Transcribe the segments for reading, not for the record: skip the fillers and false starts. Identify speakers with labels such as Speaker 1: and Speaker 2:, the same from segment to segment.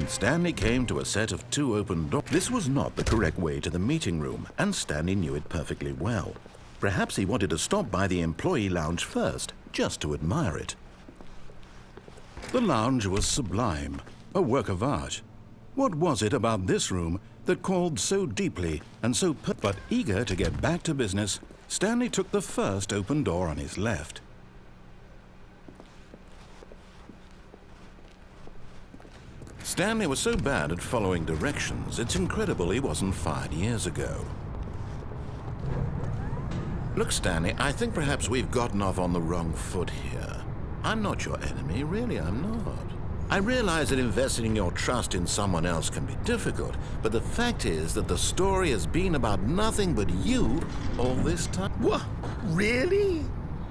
Speaker 1: when Stanley came to a set of 2 open doors. This was not the correct way to the meeting room, and Stanley knew it perfectly well. Perhaps he wanted to stop by the employee lounge first, just to admire it. The lounge was sublime, a work of art. What was it about this room that called so deeply and so but eager to get back to business, Stanley took the first open door on his left. Stanley was so bad at following directions, it's incredible he wasn't fired years ago. Look, Stanley, I think perhaps we've gotten off on the wrong foot here. I'm not your enemy, really, I'm not. I realize that investing your trust in someone else can be difficult, but the fact is that the story has been about nothing but you all this time. What? Really?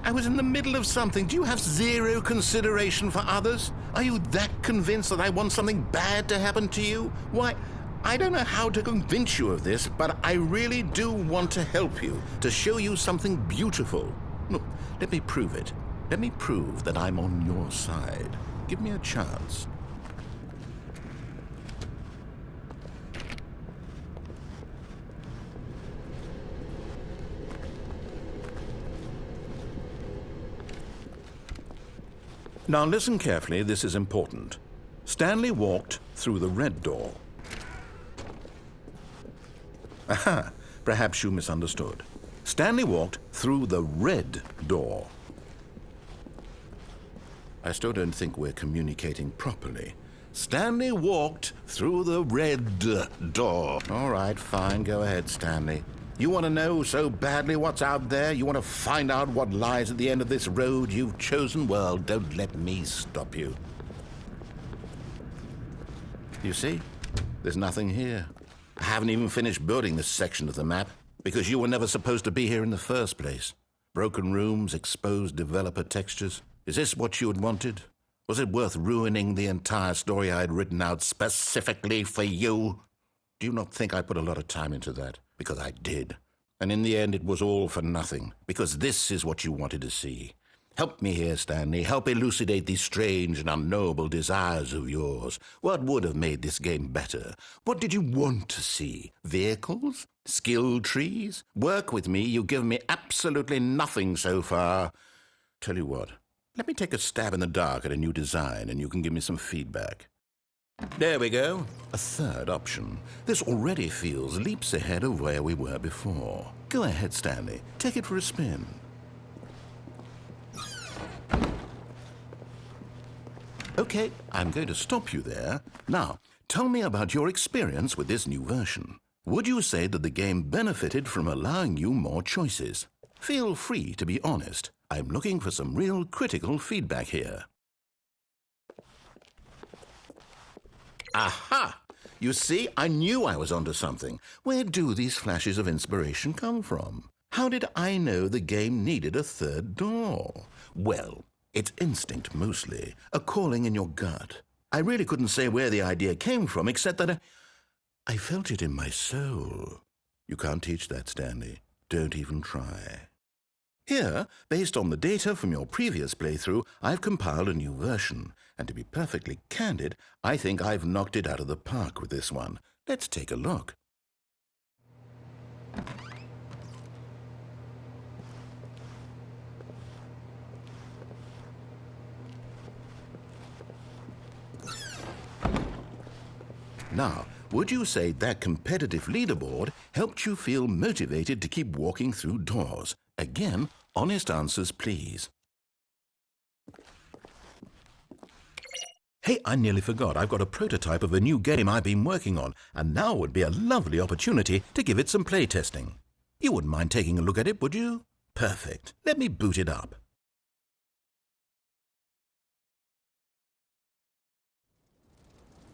Speaker 1: I was in the middle of something. Do you have zero consideration for others? Are you that convinced that I want something bad to happen to you? Why, I don't know how to convince you of this, but I really do want to help you, to show you something beautiful. Look, let me prove it. Let me prove that I'm on your side. Give me a chance. Now listen carefully, this is important. Stanley walked through the red door. Aha, perhaps you misunderstood. Stanley walked through the red door. I still don't think we're communicating properly. Stanley walked through the red door. All right, fine, go ahead, Stanley. You want to know so badly what's out there? You want to find out what lies at the end of this road you've chosen? Well, don't let me stop you. You see? There's nothing here. I haven't even finished building this section of the map, because you were never supposed to be here in the first place. Broken rooms, exposed developer textures. Is this what you had wanted? Was it worth ruining the entire story I had written out specifically for you? Do you not think I put a lot of time into that? Because I did. And in the end, it was all for nothing, because this is what you wanted to see. Help me here, Stanley. Help elucidate these strange and unknowable desires of yours. What would have made this game better? What did you want to see? Vehicles? Skill trees? Work with me. You've given me absolutely nothing so far. Tell you what, let me take a stab in the dark at a new design, and you can give me some feedback. There we go. A third option. This already feels leaps ahead of where we were before. Go ahead, Stanley. Take it for a spin. Okay, I'm going to stop you there. Now, tell me about your experience with this new version. Would you say that the game benefited from allowing you more choices? Feel free to be honest. I'm looking for some real critical feedback here. Aha! You see, I knew I was onto something. Where do these flashes of inspiration come from? How did I know the game needed a third door? Well, it's instinct mostly, a calling in your gut. I really couldn't say where the idea came from, except that I felt it in my soul. You can't teach that, Stanley. Don't even try. Here, based on the data from your previous playthrough, I've compiled a new version. And to be perfectly candid, I think I've knocked it out of the park with this one. Let's take a look. Now, would you say that competitive leaderboard helped you feel motivated to keep walking through doors? Again, honest answers, please. Hey, I nearly forgot. I've got a prototype of a new game I've been working on, and now would be a lovely opportunity to give it some playtesting. You wouldn't mind taking a look at it, would you? Perfect. Let me boot it up.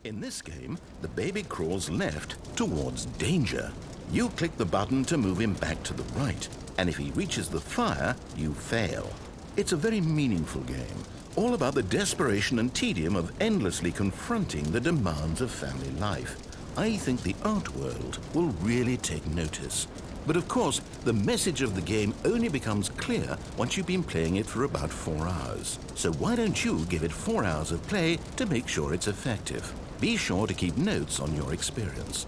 Speaker 1: In this game, the baby crawls left towards danger. You click the button to move him back to the right, and if he reaches the fire, you fail. It's a very meaningful game, all about the desperation and tedium of endlessly confronting the demands of family life. I think the art world will really take notice. But of course, the message of the game only becomes clear once you've been playing it for about 4 hours. So why don't you give it 4 hours of play to make sure it's effective? Be sure to keep notes on your experience.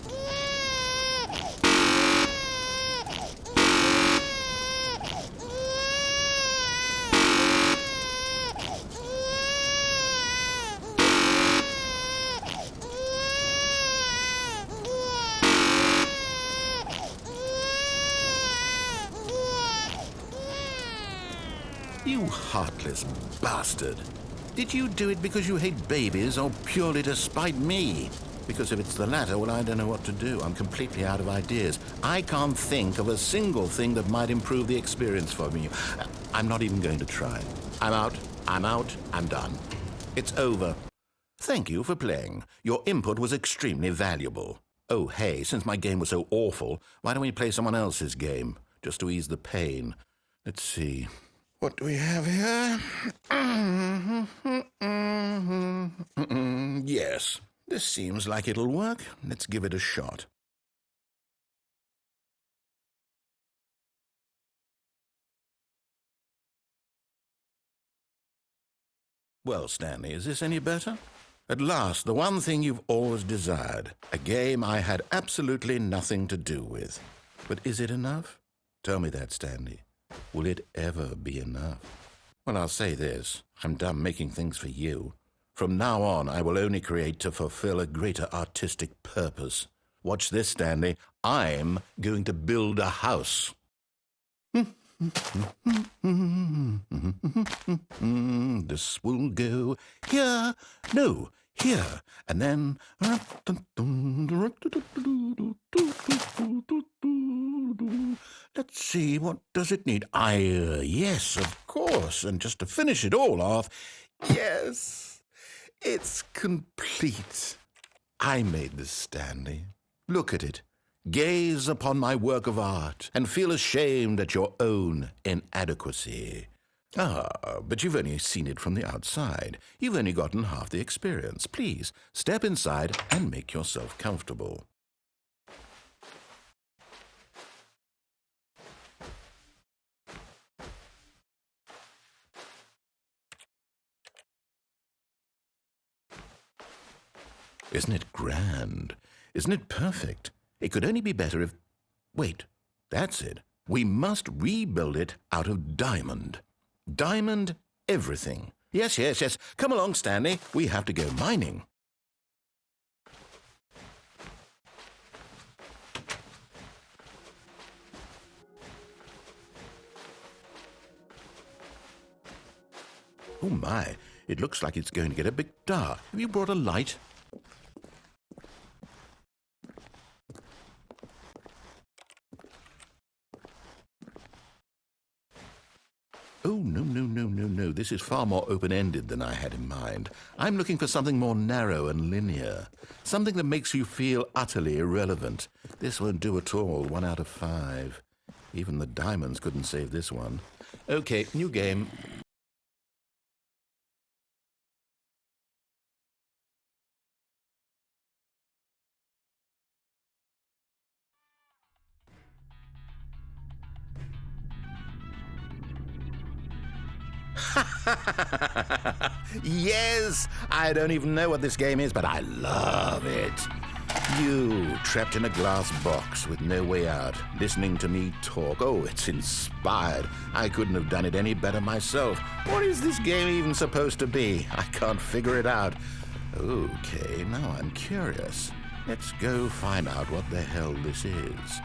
Speaker 1: You heartless bastard. Did you do it because you hate babies or purely to spite me? Because if it's the latter, well, I don't know what to do. I'm completely out of ideas. I can't think of a single thing that might improve the experience for me. I'm not even going to try. I'm out, I'm done. It's over. Thank you for playing. Your input was extremely valuable. Oh, hey, since my game was so awful, why don't we play someone else's game, just to ease the pain? Let's see. What do we have here? Yes, this seems like it'll work. Let's give it a shot. Well, Stanley, is this any better? At last, the one thing you've always desired. A game I had absolutely nothing to do with. But is it enough? Tell me that, Stanley. Will it ever be enough? Well, I'll say this. I'm done making things for you. From now on, I will only create to fulfill a greater artistic purpose. Watch this, Stanley. I'm going to build a house. This will go here. No, here. And then... Let's see, what does it need? Yes, of course. And just to finish it all off, yes, it's complete. I made this, Stanley. Look at it. Gaze upon my work of art and feel ashamed at your own inadequacy. Ah, but you've only seen it from the outside. You've only gotten half the experience. Please, step inside and make yourself comfortable. Isn't it grand? Isn't it perfect? It could only be better if... Wait, that's it. We must rebuild it out of diamond. Diamond everything. Yes. Come along, Stanley. We have to go mining. Oh my, it looks like it's going to get a bit dark. Have you brought a light? Oh, no. This is far more open-ended than I had in mind. I'm looking for something more narrow and linear. Something that makes you feel utterly irrelevant. This won't do at all. 1 out of 5. Even the diamonds couldn't save this one. Okay, new game. Yes! I don't even know what this game is, but I love it. You, trapped in a glass box with no way out, listening to me talk. Oh, it's inspired. I couldn't have done it any better myself. What is this game even supposed to be? I can't figure it out. Okay, now I'm curious. Let's go find out what the hell this is.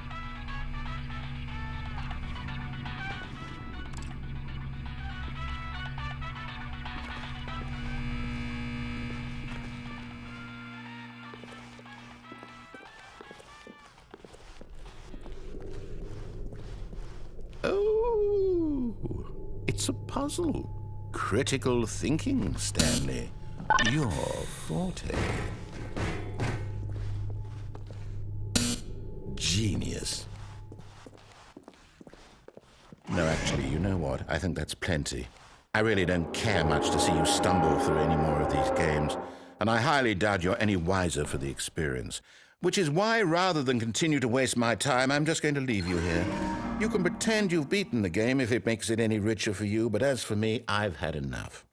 Speaker 1: Oh, it's a puzzle. Critical thinking, Stanley. Your forte. Genius. No, actually, you know what? I think that's plenty. I really don't care much to see you stumble through any more of these games, and I highly doubt you're any wiser for the experience. Which is why, rather than continue to waste my time, I'm just going to leave you here. You can pretend you've beaten the game if it makes it any richer for you, but as for me, I've had enough.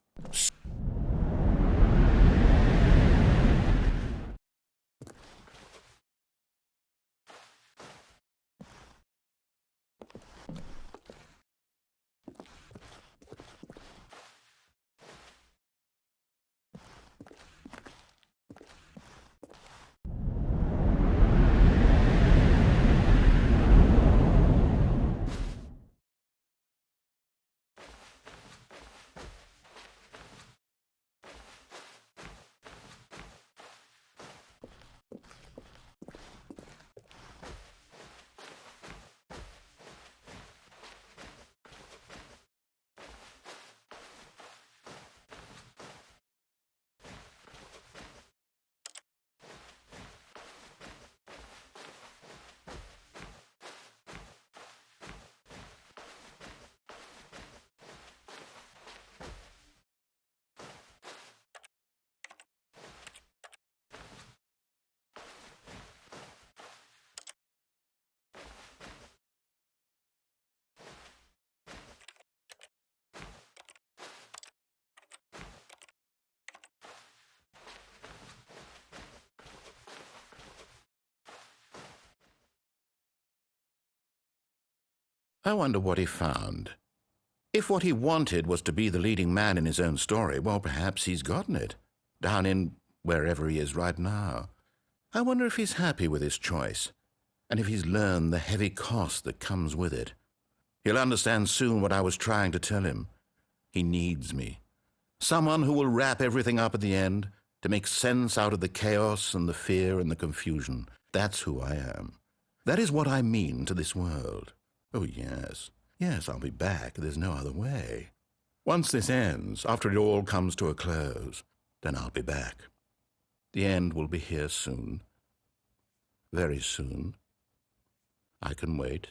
Speaker 1: I wonder what he found. If what he wanted was to be the leading man in his own story, well, perhaps he's gotten it, down in wherever he is right now. I wonder if he's happy with his choice, and if he's learned the heavy cost that comes with it. He'll understand soon what I was trying to tell him. He needs me. Someone who will wrap everything up at the end, to make sense out of the chaos and the fear and the confusion. That's who I am. That is what I mean to this world. Oh, yes. Yes, I'll be back. There's no other way. Once this ends, after it all comes to a close, then I'll be back. The end will be here soon. Very soon. I can wait.